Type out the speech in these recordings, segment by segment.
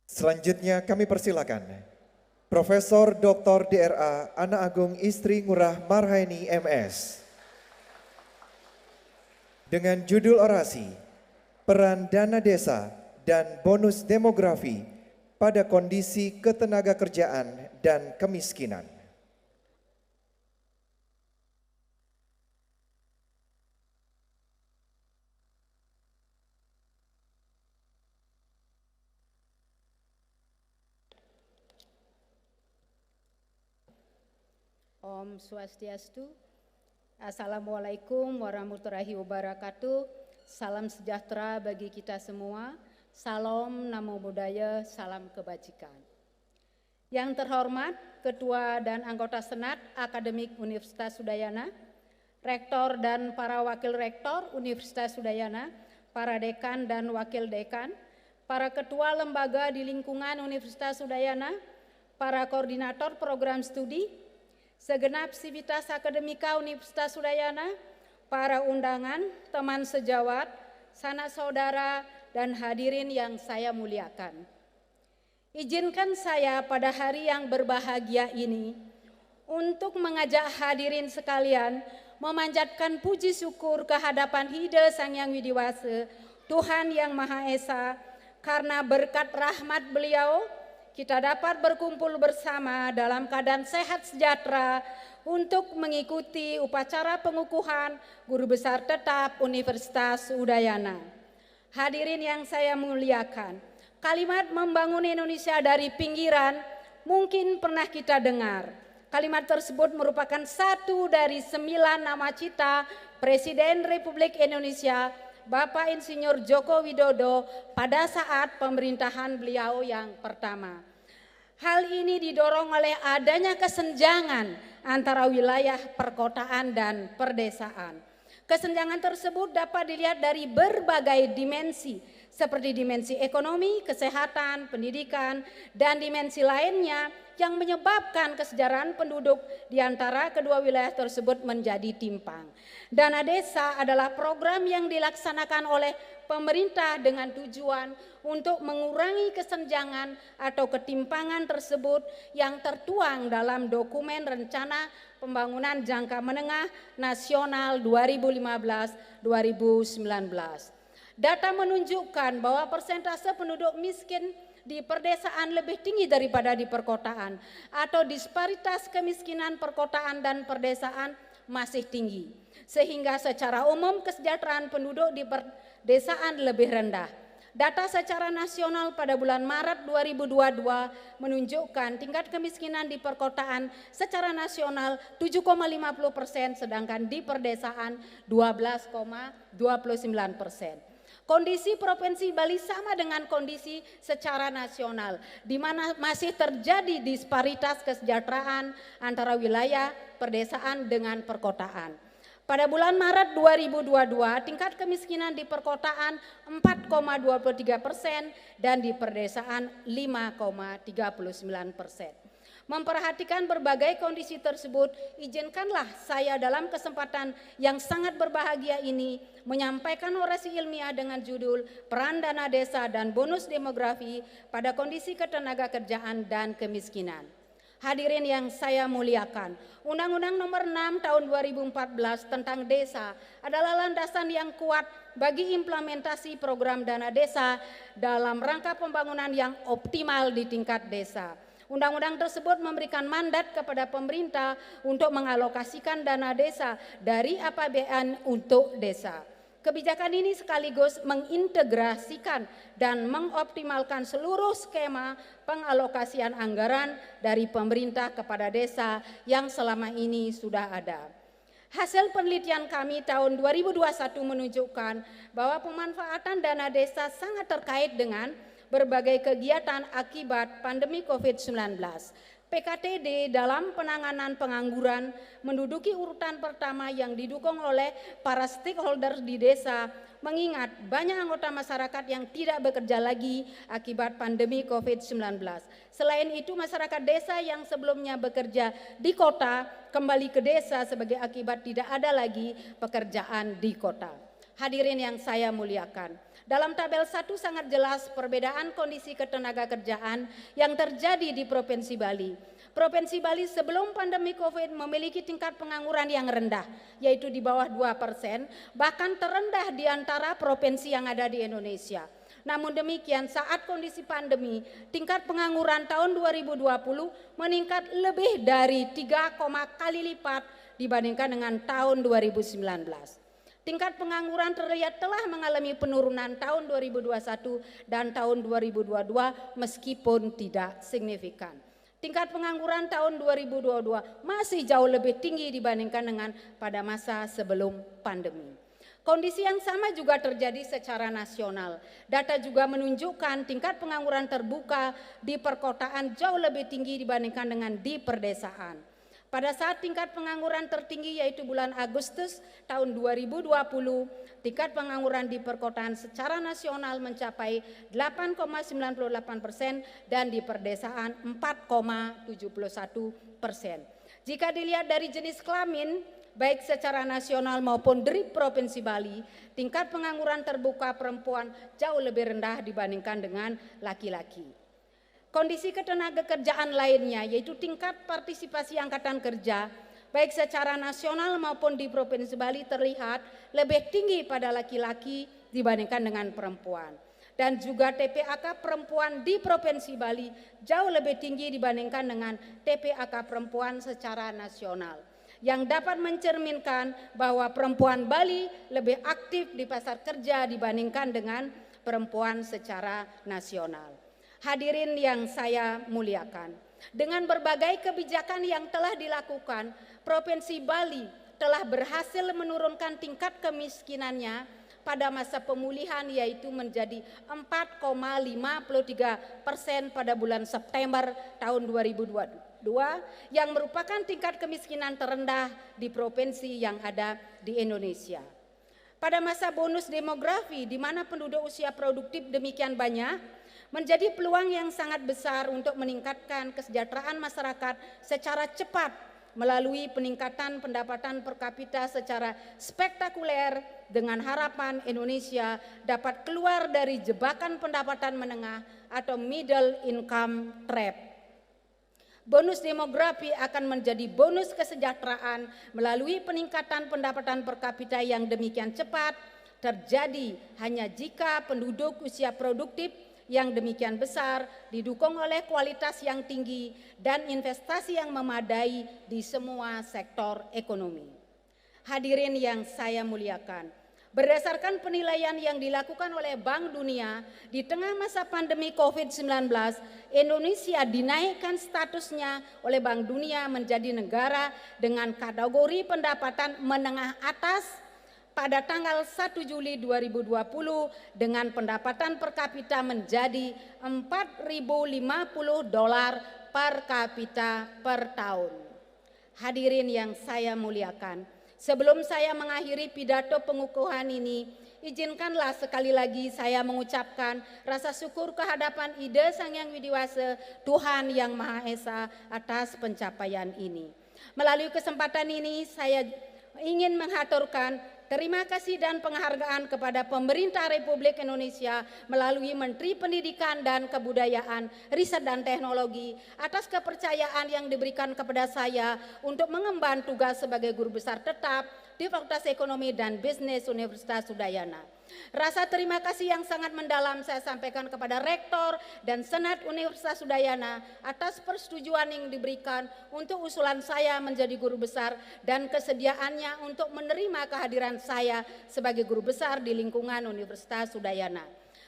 Selanjutnya kami persilakan Profesor Dr. DRA Ana Agung Istri Ngurah Marhaini MS dengan judul orasi Peran Dana Desa dan Bonus Demografi pada Kondisi Ketenagakerjaan dan Kemiskinan. Om Swastiastu. Assalamualaikum warahmatullahi wabarakatuh. Salam sejahtera bagi kita semua. Salam Namo Buddhaya, salam kebajikan. Yang terhormat Ketua dan anggota Senat Akademik Universitas Udayana, Rektor dan para Wakil Rektor Universitas Udayana, para Dekan dan Wakil Dekan, para Ketua Lembaga di lingkungan Universitas Udayana, para Koordinator Program Studi, segenap sivitas akademika Universitas Udayana, para undangan, teman sejawat, sanak saudara, dan hadirin yang saya muliakan. Izinkan saya pada hari yang berbahagia ini untuk mengajak hadirin sekalian memanjatkan puji syukur kehadapan Hida Sang Yang Widiwasa, Tuhan Yang Maha Esa, karena berkat rahmat beliau kita dapat berkumpul bersama dalam keadaan sehat sejahtera untuk mengikuti upacara pengukuhan Guru Besar Tetap Universitas Udayana. Hadirin yang saya muliakan, kalimat membangun Indonesia dari pinggiran mungkin pernah kita dengar. Kalimat tersebut merupakan satu dari 9 nawacita Presiden Republik Indonesia Bapak Insinyur Joko Widodo pada saat pemerintahan beliau yang pertama. Hal ini didorong oleh adanya kesenjangan antara wilayah perkotaan dan perdesaan. Kesenjangan tersebut dapat dilihat dari berbagai dimensi seperti dimensi ekonomi, kesehatan, pendidikan, dan dimensi lainnya yang menyebabkan kesejahteraan penduduk di antara kedua wilayah tersebut menjadi timpang. Dana desa adalah program yang dilaksanakan oleh pemerintah dengan tujuan untuk mengurangi kesenjangan atau ketimpangan tersebut yang tertuang dalam dokumen rencana pembangunan jangka menengah nasional 2015-2019. Data menunjukkan bahwa persentase penduduk miskin di perdesaan lebih tinggi daripada di perkotaan, atau disparitas kemiskinan perkotaan dan perdesaan masih tinggi, sehingga secara umum kesejahteraan penduduk di perdesaan lebih rendah. Data secara nasional pada bulan Maret 2022 menunjukkan tingkat kemiskinan di perkotaan secara nasional 7,50%, sedangkan di perdesaan 12,29%. Kondisi Provinsi Bali sama dengan kondisi secara nasional, di mana masih terjadi disparitas kesejahteraan antara wilayah perdesaan dengan perkotaan. Pada bulan Maret 2022, tingkat kemiskinan di perkotaan 4,23% dan di perdesaan 5,39%. Memperhatikan berbagai kondisi tersebut, izinkanlah saya dalam kesempatan yang sangat berbahagia ini menyampaikan orasi ilmiah dengan judul Peran Dana Desa dan Bonus Demografi pada Kondisi Ketenagakerjaan dan Kemiskinan. Hadirin yang saya muliakan, Undang-Undang Nomor 6 Tahun 2014 tentang Desa adalah landasan yang kuat bagi implementasi program dana desa dalam rangka pembangunan yang optimal di tingkat desa. Undang-undang tersebut memberikan mandat kepada pemerintah untuk mengalokasikan dana desa dari APBN untuk desa. Kebijakan ini sekaligus mengintegrasikan dan mengoptimalkan seluruh skema pengalokasian anggaran dari pemerintah kepada desa yang selama ini sudah ada. Hasil penelitian kami tahun 2021 menunjukkan bahwa pemanfaatan dana desa sangat terkait dengan berbagai kegiatan akibat pandemi COVID-19. PKTD dalam penanganan pengangguran menduduki urutan pertama yang didukung oleh para stakeholder di desa, mengingat banyak anggota masyarakat yang tidak bekerja lagi akibat pandemi COVID-19. Selain itu, masyarakat desa yang sebelumnya bekerja di kota kembali ke desa sebagai akibat tidak ada lagi pekerjaan di kota. Hadirin yang saya muliakan, dalam tabel 1 sangat jelas perbedaan kondisi ketenaga kerjaan yang terjadi di Provinsi Bali. Provinsi Bali sebelum pandemi COVID memiliki tingkat pengangguran yang rendah, yaitu di bawah 2%, bahkan terendah di antara provinsi yang ada di Indonesia. Namun demikian saat kondisi pandemi, tingkat pengangguran tahun 2020 meningkat lebih dari 3, kali lipat dibandingkan dengan tahun 2019. Tingkat pengangguran terlihat telah mengalami penurunan tahun 2021 dan tahun 2022 meskipun tidak signifikan. Tingkat pengangguran tahun 2022 masih jauh lebih tinggi dibandingkan dengan pada masa sebelum pandemi. Kondisi yang sama juga terjadi secara nasional. Data juga menunjukkan tingkat pengangguran terbuka di perkotaan jauh lebih tinggi dibandingkan dengan di perdesaan. Pada saat tingkat pengangguran tertinggi yaitu bulan Agustus tahun 2020, tingkat pengangguran di perkotaan secara nasional mencapai 8,98% dan di perdesaan 4,71%. Jika dilihat dari jenis kelamin, baik secara nasional maupun dari Provinsi Bali, tingkat pengangguran terbuka perempuan jauh lebih rendah dibandingkan dengan laki-laki. Kondisi ketenaga kerjaan lainnya yaitu tingkat partisipasi angkatan kerja baik secara nasional maupun di Provinsi Bali terlihat lebih tinggi pada laki-laki dibandingkan dengan perempuan. Dan juga TPAK perempuan di Provinsi Bali jauh lebih tinggi dibandingkan dengan TPAK perempuan secara nasional. Yang dapat mencerminkan bahwa perempuan Bali lebih aktif di pasar kerja dibandingkan dengan perempuan secara nasional. Hadirin yang saya muliakan, dengan berbagai kebijakan yang telah dilakukan, Provinsi Bali telah berhasil menurunkan tingkat kemiskinannya pada masa pemulihan yaitu menjadi 4,53% pada bulan September tahun 2022 yang merupakan tingkat kemiskinan terendah di provinsi yang ada di Indonesia. Pada masa bonus demografi di mana penduduk usia produktif demikian banyak, menjadi peluang yang sangat besar untuk meningkatkan kesejahteraan masyarakat secara cepat melalui peningkatan pendapatan per kapita secara spektakuler dengan harapan Indonesia dapat keluar dari jebakan pendapatan menengah atau middle income trap. Bonus demografi akan menjadi bonus kesejahteraan melalui peningkatan pendapatan per kapita yang demikian cepat terjadi hanya jika penduduk usia produktif yang demikian besar didukung oleh kualitas yang tinggi dan investasi yang memadai di semua sektor ekonomi. Hadirin yang saya muliakan, berdasarkan penilaian yang dilakukan oleh Bank Dunia, di tengah masa pandemi COVID-19, Indonesia dinaikkan statusnya oleh Bank Dunia menjadi negara dengan kategori pendapatan menengah atas pada tanggal 1 Juli 2020 dengan pendapatan per kapita menjadi $4.050 per kapita per tahun. Hadirin yang saya muliakan, sebelum saya mengakhiri pidato pengukuhan ini, izinkanlah sekali lagi saya mengucapkan rasa syukur kehadapan Ida Sang Hyang Widiwasa, Tuhan Yang Maha Esa atas pencapaian ini. Melalui kesempatan ini saya ingin menghaturkan terima kasih dan penghargaan kepada pemerintah Republik Indonesia melalui Menteri Pendidikan dan Kebudayaan, Riset dan Teknologi atas kepercayaan yang diberikan kepada saya untuk mengemban tugas sebagai guru besar tetap di Fakultas Ekonomi dan Bisnis Universitas Udayana. Rasa terima kasih yang sangat mendalam saya sampaikan kepada Rektor dan Senat Universitas Udayana atas persetujuan yang diberikan untuk usulan saya menjadi guru besar dan kesediaannya untuk menerima kehadiran saya sebagai guru besar di lingkungan Universitas Udayana.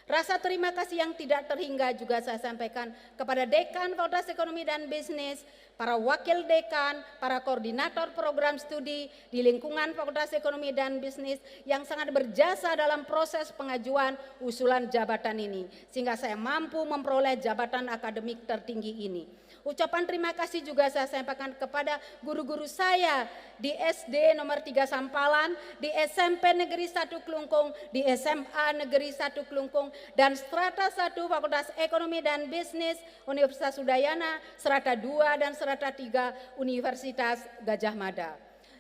Rasa terima kasih yang tidak terhingga juga saya sampaikan kepada Dekan Fakultas Ekonomi dan Bisnis, para wakil dekan, para koordinator program studi di lingkungan Fakultas Ekonomi dan Bisnis yang sangat berjasa dalam proses pengajuan usulan jabatan ini, sehingga saya mampu memperoleh jabatan akademik tertinggi ini. Ucapan terima kasih juga saya sampaikan kepada guru-guru saya di SD nomor 3 Sampalan, di SMP Negeri 1 Klungkung, di SMA Negeri 1 Klungkung, dan Strata 1 Fakultas Ekonomi dan Bisnis Universitas Udayana, Strata 2 dan Strata 3 Universitas Gajah Mada.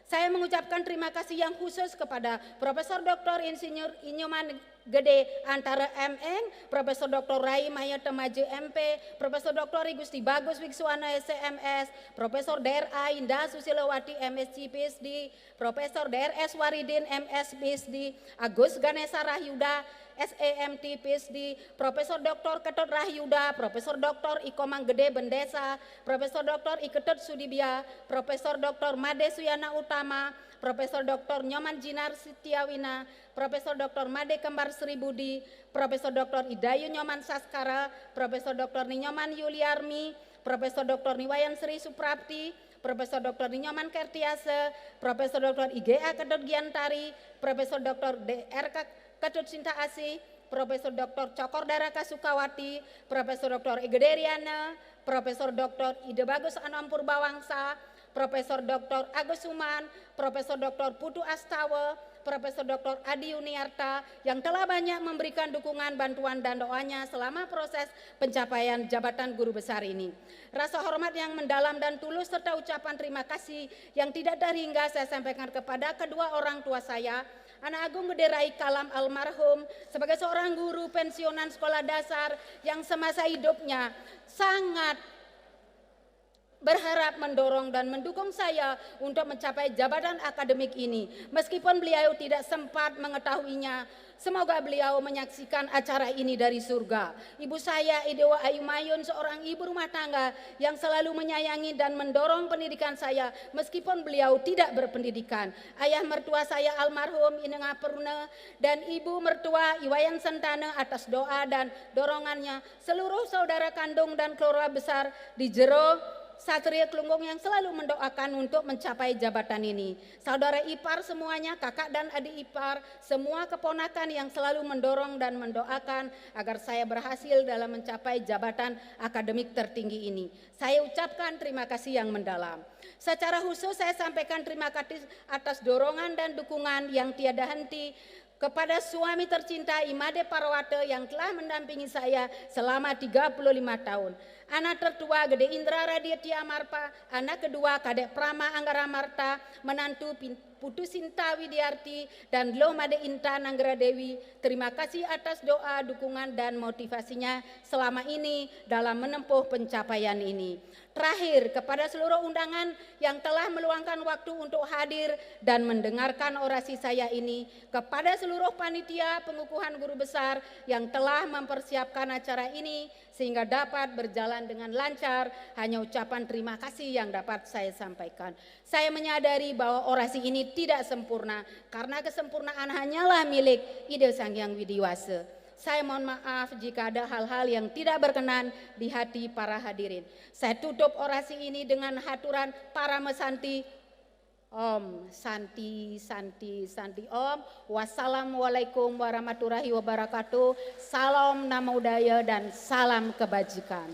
Saya mengucapkan terima kasih yang khusus kepada Profesor Dr. Insinyur Inyoman Gede Antara MN, Profesor Dr. Rai Maya Temaje MP, Profesor Dr. Gusti Bagus Wiksuwana SCMS, Profesor DRA Indah Susilowati MSc PhD, Profesor DRS Waridin MS PhD, Agus Ganesa Rahyuda SEMT PhD, Profesor Dr. Ketut Rahyuda, Profesor Dr. Ikomang Gede Bendesa, Profesor Dr. Iketut Sudibya, Profesor Dr. Made Suyana Utama, Profesor Dr. Nyoman Jinar Setiawina, Profesor Dr. Made Kembar Sri Budi, Profesor Dr. Idayu Nyoman Saskara, Profesor Dr. Ninyoman Yuliarmi, Profesor Dr. Niwayan Sri Suprapti, Profesor Dr. Ninyoman Kertiase, Profesor Dr. IGA Ketut Giantari, Profesor Dr. DRK Ketut Sinta Asih, Profesor Dr. Cokor Daraka Sukawati, Profesor Dr. Igederiana, Profesor Dr. Ide Bagus Anom Purbawangsa, Profesor Dr. Agus Suman, Profesor Dr. Putu Astawa, Profesor Dr. Adi Yuniarta yang telah banyak memberikan dukungan, bantuan dan doanya selama proses pencapaian jabatan guru besar ini. Rasa hormat yang mendalam dan tulus serta ucapan terima kasih yang tidak terhingga saya sampaikan kepada kedua orang tua saya, Anak Agung Gede Rai Kalam almarhum sebagai seorang guru pensiunan sekolah dasar yang semasa hidupnya sangat berharap mendorong dan mendukung saya untuk mencapai jabatan akademik ini. Meskipun beliau tidak sempat mengetahuinya, semoga beliau menyaksikan acara ini dari surga. Ibu saya, Idewa Ayu Mayun, seorang ibu rumah tangga yang selalu menyayangi dan mendorong pendidikan saya meskipun beliau tidak berpendidikan. Ayah mertua saya almarhum Inenga Peruna dan ibu mertua Iwayan Sentana atas doa dan dorongannya. Seluruh saudara kandung dan keluarga besar di Jero Satria Kelunggung yang selalu mendoakan untuk mencapai jabatan ini. Saudara ipar semuanya, kakak dan adik ipar, semua keponakan yang selalu mendorong dan mendoakan agar saya berhasil dalam mencapai jabatan akademik tertinggi ini. Saya ucapkan terima kasih yang mendalam. Secara khusus saya sampaikan terima kasih atas dorongan dan dukungan yang tiada henti kepada suami tercinta Imade Parwate yang telah mendampingi saya selama 35 tahun. Anak tertua Gede Indra Raditya Marpa, anak kedua Kadek Prama Anggara Marta, menantu Putu Sinta Widiarti dan Lo Made Inta Nanggara Dewi. Terima kasih atas doa, dukungan dan motivasinya selama ini dalam menempuh pencapaian ini. Terakhir, kepada seluruh undangan yang telah meluangkan waktu untuk hadir dan mendengarkan orasi saya ini, kepada seluruh panitia pengukuhan guru besar yang telah mempersiapkan acara ini sehingga dapat berjalan dengan lancar, hanya ucapan terima kasih yang dapat saya sampaikan. Saya menyadari bahwa orasi ini tidak sempurna karena kesempurnaan hanyalah milik Ide Sang Hyang Widiwasa. Saya mohon maaf jika ada hal-hal yang tidak berkenan di hati para hadirin. Saya tutup orasi ini dengan haturan para mesanti. Om Santi Santi Santi Om. Wassalamualaikum warahmatullahi wabarakatuh. Salam Namo Buddhaya dan salam kebajikan.